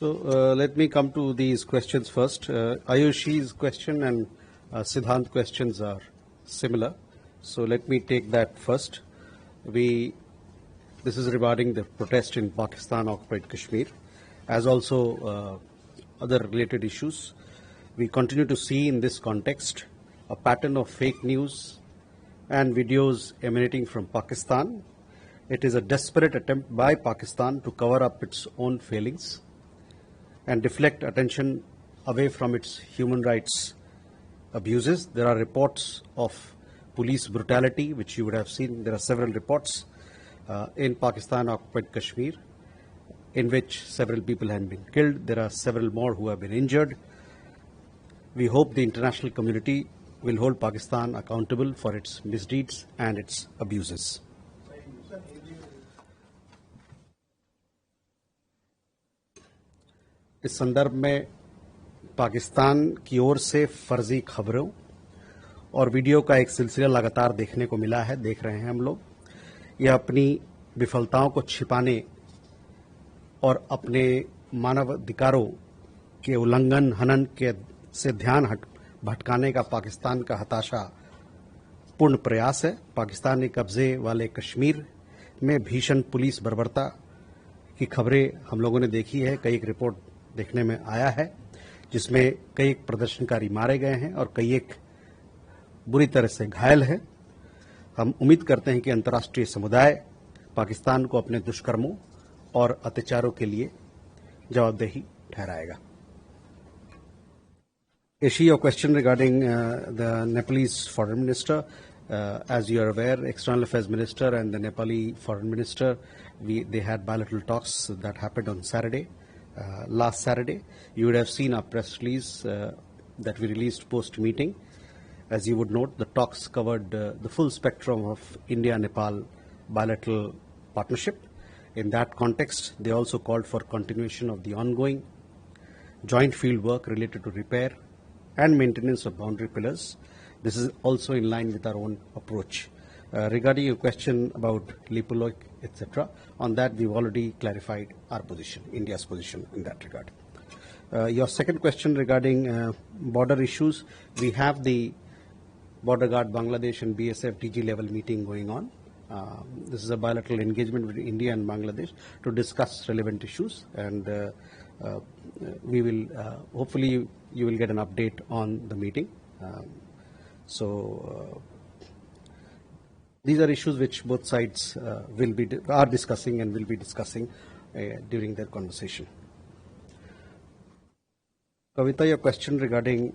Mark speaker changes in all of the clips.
Speaker 1: Let me come to these questions first. Ayushi's question and Siddhant questions are similar. So let me take that first. This is regarding the protest in Pakistan-occupied Kashmir, as also other related issues. We continue to see in this context a pattern of fake news and videos emanating from Pakistan. It is a desperate attempt by Pakistan to cover up its own failings and deflect attention away from its human rights abuses. There are reports of police brutality, which you would have seen. There are several reports in Pakistan-occupied Kashmir in which several people have been killed. There are several more who have been injured. We hope the international community will hold Pakistan accountable for its misdeeds and its abuses. इस संदर्भ में पाकिस्तान की ओर से फर्जी खबरों और video का एक सिलसिला लगातार देखने को मिला है, देख रहे हैं हम लोग। यह अपनी विफलताओं को छिपाने और अपने मानव अधिकारों के उल्लंघन हनन के से ध्यान भटकाने का पाकिस्तान का हताशा पूर्ण प्रयास है। पाकिस्तान ने कब्जे वाले कश्मीर में भीषण पुलिस बर्बरता की खबरें हम लोगों ने देखी है। कई एक रिपोर्ट देखने में आया है जिसमें कई एक प्रदर्शनकारी मारे गए हैं और कई एक बुरी तरह से घायल हैं। हम उम्मीद करते हैं कि अंतर्राष्ट्रीय समुदाय पाकिस्तान को अपने दुष्कर्मों और अत्याचारों के लिए जवाबदेही ठहराएगा। Ishi, your question regarding the Nepalese foreign minister. As you are aware, external affairs minister and the Nepali foreign minister, they had bilateral talks that happened on Saturday. Last Saturday, you would have seen our press release that we released post-meeting. As you would note, the talks covered the full spectrum of India-Nepal bilateral partnership. In that context, they also called for continuation of the ongoing joint field work related to repair and maintenance of boundary pillars. This is also in line with our own approach. Regarding your question about Lipulok, etc., on that we've already clarified our position, India's position in that regard. Your second question regarding border issues, we have the Border Guard Bangladesh and BSF DG level meeting going on. This is a bilateral engagement with India and Bangladesh to discuss relevant issues, and we will hopefully you will get an update on the meeting. These are issues which both sides are discussing and will be discussing during their conversation. Kavita, your question regarding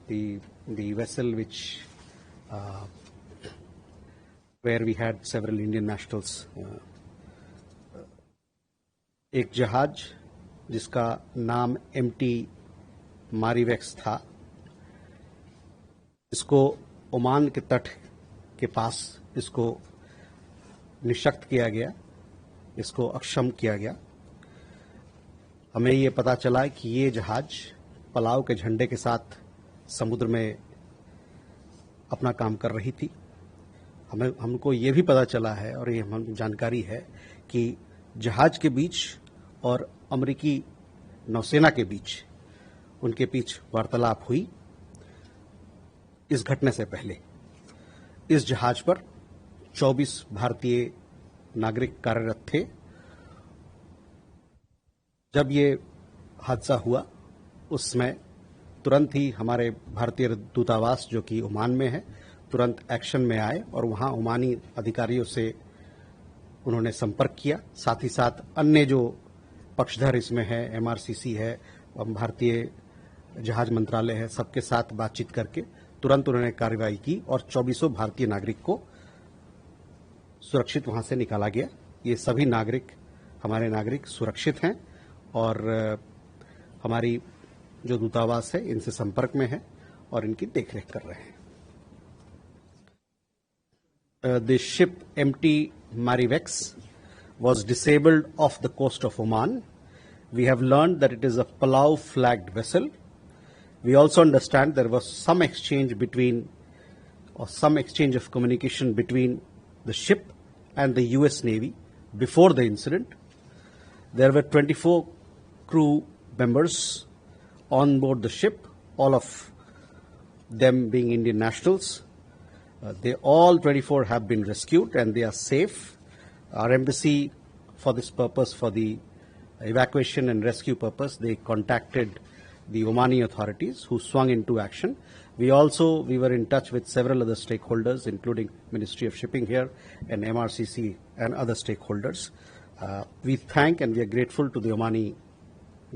Speaker 1: the vessel which where we had several Indian nationals. एक जहाज जिसका नाम MT मारीवेक्स था, इसको Oman के तट के पास इसको निशक्त किया गया, इसको अक्षम किया गया। हमें ये पता चला कि ये जहाज पलाव के झंडे के साथ समुद्र में अपना काम कर रही थी। हमको ये भी पता चला है और ये हम जानकारी है कि जहाज के बीच और अमेरिकी नौसेना के बीच उनके बीच वार्तालाप हुई। इस घटने से पहले इस जहाज पर 24 भारतीय नागरिक कार्यरत थे। जब ये हादसा हुआ उस समय तुरंत ही हमारे भारतीय दूतावास जो कि ओमान में है तुरंत एक्शन में आए और वहां ओमानी अधिकारियों से उन्होंने संपर्क किया। साथ ही साथ अन्य जो पक्षधर इसमें है, MRCC है, भारतीय जहाज मंत्रालय है, सबके साथ बातचीत करके तुरंत उन्होंने कार्रवाई की और 24 भारतीय नागरिक को सुरक्षित वहां से निकाला गया। ये सभी नागरिक हमारे नागरिक सुरक्षित हैं और हमारी जो दूतावास है इनसे संपर्क में है और इनकी देखरेख कर रहे हैं। The ship MT Marivex was disabled off the coast of Oman. We have learned that it is a Palau flagged vessel. We also understand there was some exchange of communication between the ship and the US Navy before the incident. There were 24 crew members on board the ship, all of them being Indian nationals. They all 24 have been rescued and they are safe. Our embassy, for this purpose, for the evacuation and rescue purpose, they contacted the Omani authorities who swung into action. We were in touch with several other stakeholders, including Ministry of Shipping here and MRCC and other stakeholders. We thank and we are grateful to the Omani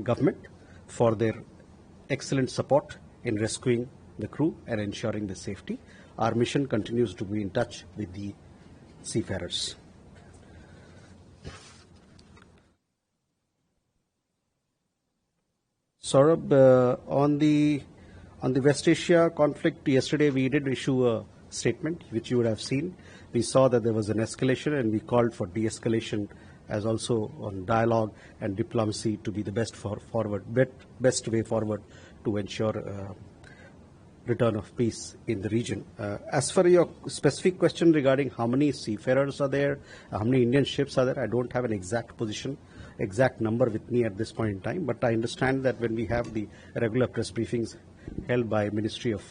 Speaker 1: government for their excellent support in rescuing the crew and ensuring the safety. Our mission continues to be in touch with the seafarers. Saurabh, on the West Asia conflict, yesterday we did issue a statement, which you would have seen. We saw that there was an escalation and we called for de-escalation as also on dialogue and diplomacy to be the best way forward to ensure return of peace in the region. As for your specific question regarding how many seafarers are there, how many Indian ships are there, I don't have an exact number with me at this point in time, but I understand that when we have the regular press briefings held by Ministry of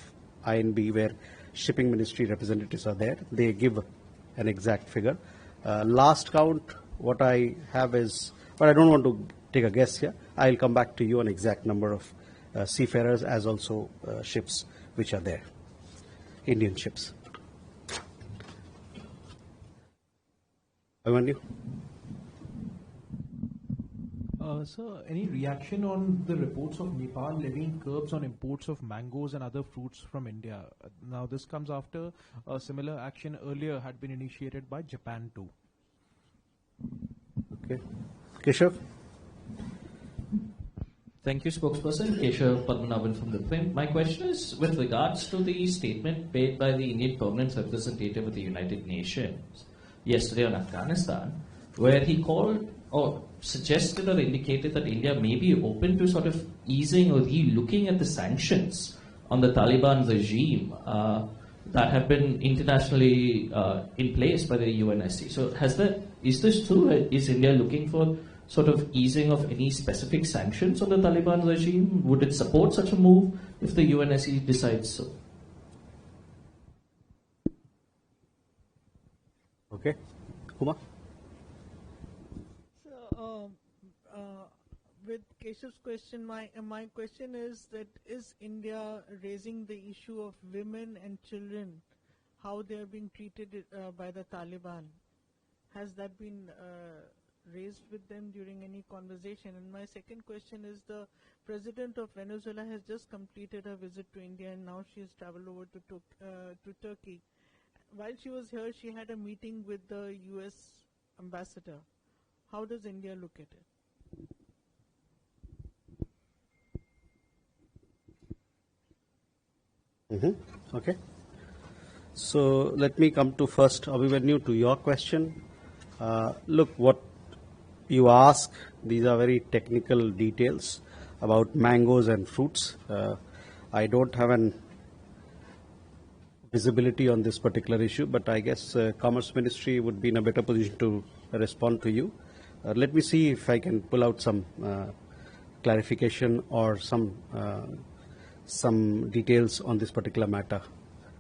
Speaker 1: INB, where shipping ministry representatives are there, they give an exact figure. Last count, what I have is, but I don't want to take a guess here. I'll come back to you on exact number of seafarers as also ships which are there, Indian ships. I want you.
Speaker 2: Sir, any reaction on the reports of Nepal levying curbs on imports of mangoes and other fruits from India? Now, this comes after a similar action earlier had been initiated by Japan too.
Speaker 1: Okay. Keshav?
Speaker 3: Thank you, spokesperson. Keshav Padmanabhan from the Tribune. My question is with regards to the statement made by the Indian permanent representative of the United Nations yesterday on Afghanistan, where he called or suggested or indicated that India may be open to sort of easing or re-looking at the sanctions on the Taliban regime that have been internationally in place by the UNSC. So is this true? Is India looking for sort of easing of any specific sanctions on the Taliban regime? Would it support such a move if the UNSC decides so?
Speaker 1: Okay. Kumar?
Speaker 4: With Keshav's question, my question is that is India raising the issue of women and children, how they are being treated by the Taliban? Has that been raised with them during any conversation? And my second question is, the president of Venezuela has just completed a visit to India and now she has traveled over to Turkey. While she was here, she had a meeting with the US ambassador. How does India look at it?
Speaker 1: Okay. So let me come to first, Abhimanyu, to your question. Look, what you ask, these are very technical details about mangoes and fruits. I don't have an visibility on this particular issue, but I guess Commerce Ministry would be in a better position to respond to you. Let me see if I can pull out some clarification or some details on this particular matter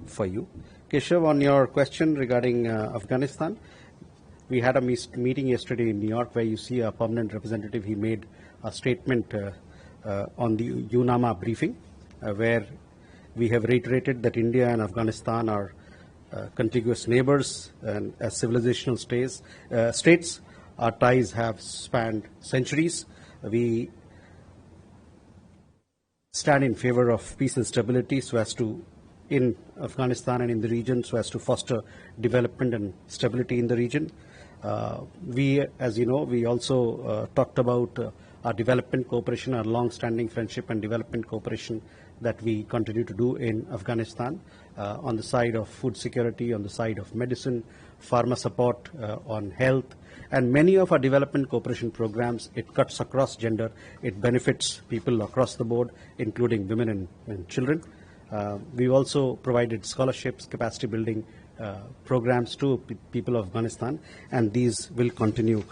Speaker 1: for you. Keshav, on your question regarding Afghanistan, we had a meeting yesterday in New York where you see a permanent representative. He made a statement on the UNAMA briefing where we have reiterated that India and Afghanistan are contiguous neighbors and as civilizational states. Our ties have spanned centuries. We stand in favor of peace and stability so as to, in Afghanistan and in the region, so as to foster development and stability in the region. We, as you know, we also talked about our development cooperation, our long-standing friendship and development cooperation that we continue to do in Afghanistan on the side of food security, on the side of medicine, pharma support, on health, and many of our development cooperation programs, it cuts across gender, it benefits people across the board, including women and children. We've also provided scholarships, capacity building programs to people of Afghanistan, and these will continue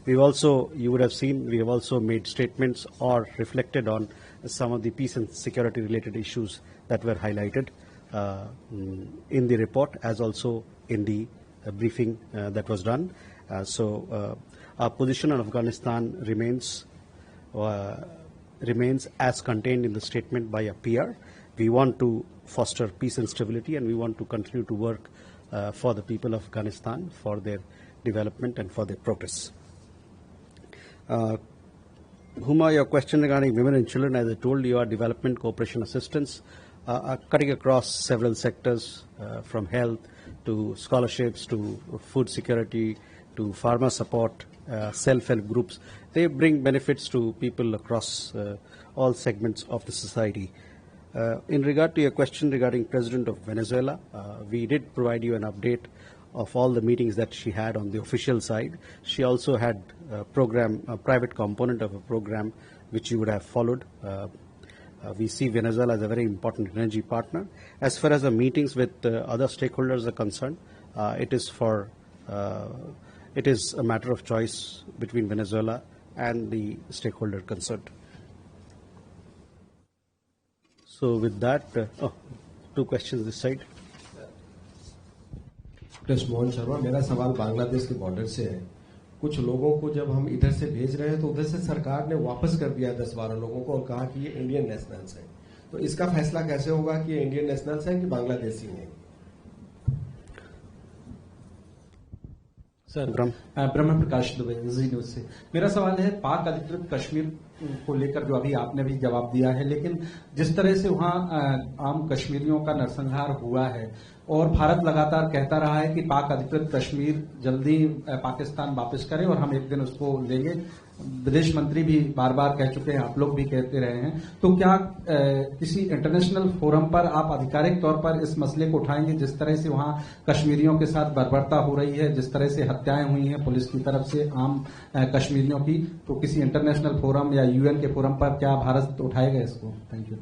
Speaker 1: We've also, you would have seen, we have also made statements or reflected on some of the peace and security related issues that were highlighted in the report, as also in the briefing that was done. So our position on Afghanistan remains as contained in the statement by a PR. We want to foster peace and stability, and we want to continue to work for the people of Afghanistan, for their development and for their progress. Huma, your question regarding women and children, as I told you, our development cooperation assistance are cutting across several sectors, from health to scholarships to food security to farmer support, self-help groups. They bring benefits to people across all segments of the society. In regard to your question regarding President of Venezuela, we did provide you an update of all the meetings that she had on the official side. She also had a private component of a program which you would have followed. We see Venezuela as a very important energy partner. As far as the meetings with other stakeholders are concerned, it is a matter of choice between Venezuela and the stakeholder concerned. So with that, two questions this side.
Speaker 5: Krishna Mohan Sharma, मेरा सवाल बांग्लादेश के border से है। कुछ लोगों को जब हम इधर से भेज रहे हैं तो उधर से सरकार ने वापस कर दिया 10-12 लोगों को और कहा कि ये इंडियन नेशनल्स हैं। तो इसका फैसला कैसे होगा कि ये इंडियन नेशनल्स हैं कि बांग्लादेशी हैं?
Speaker 6: सर, ब्रह्म प्रकाश दुबे, जी न्यूज से। मेरा सवाल है पाक अधिकृत कश्मीर को लेकर, जो अभी आपने भी जवाब दिया है, लेकिन जिस तरह से वहां आम कश्मीरियों का नरसंहार हुआ है और भारत लगातार कहता रहा है कि पाक अधिकृत कश्मीर जल्दी पाकिस्तान वापस करे और हम एक दिन उसको लेंगे, विदेश मंत्री भी बार बार कह चुके हैं, आप लोग भी कहते रहे हैं, तो क्या किसी इंटरनेशनल फोरम पर आप आधिकारिक तौर पर इस मसले को उठाएंगे? जिस तरह से वहां कश्मीरियों के साथ बर्बरता हो रही है, जिस तरह से हत्याएं हुई हैं पुलिस की तरफ से आम कश्मीरियों की, तो किसी इंटरनेशनल फोरम या यूएन के फोरम पर क्या भारत उठाएगा इसको? Thank you.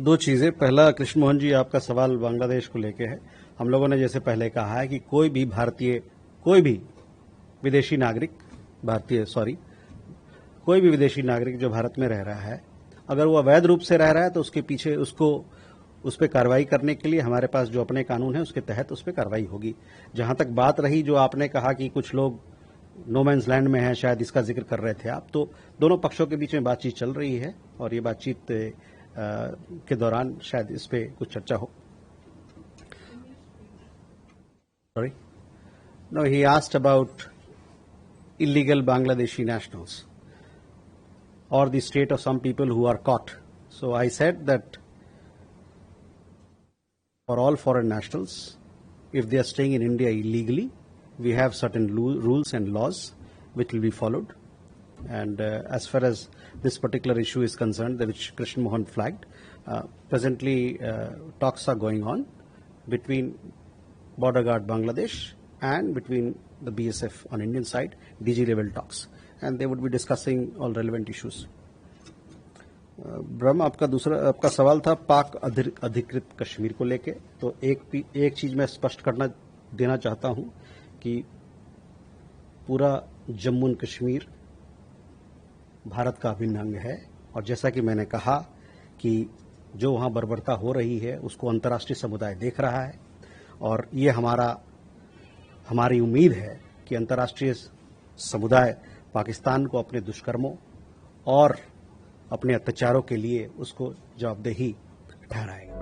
Speaker 1: दो चीजें। पहला, कृष्ण मोहन जी, आपका सवाल बांग्लादेश को लेके है। हम लोगों ने जैसे पहले कहा है कि कोई भी विदेशी नागरिक जो भारत में रह रहा है, अगर वो अवैध रूप से रह रहा है तो उसके पीछे उस पर कार्रवाई करने के लिए हमारे पास जो अपने कानून है उसके तहत उस पर कार्रवाई होगी। जहां तक बात रही जो आपने कहा कि कुछ लोग नो मैन्स लैंड में हैं, शायद इसका जिक्र कर रहे थे आप, तो दोनों पक्षों के बीच में बातचीत चल रही है और ये बातचीत के दौरान शायद इस पे कुछ चर्चा हो। Sorry? No, he asked about illegal Bangladeshi nationals or the state of some people who are caught. So I said that for all foreign nationals, if they are staying in India illegally, we have certain rules and laws which will be followed. And as far as this particular issue is concerned, which Krishna Mohan flagged, presently talks are going on between Border Guard Bangladesh and between the BSF on Indian side, DG level talks, and they would be discussing all relevant issues. ब्रह्म, आपका सवाल था पाक अधिकृत कश्मीर को लेके। तो एक चीज मैं स्पष्ट देना चाहता हूं कि पूरा जम्मू एंड कश्मीर भारत का अभिन्न अंग है, और जैसा कि मैंने कहा कि जो वहां बर्बरता हो रही है उसको अंतर्राष्ट्रीय समुदाय देख रहा है, और ये हमारी उम्मीद है कि अंतर्राष्ट्रीय समुदाय पाकिस्तान को अपने दुष्कर्मों और अपने अत्याचारों के लिए उसको जवाबदेही ठहराएगा।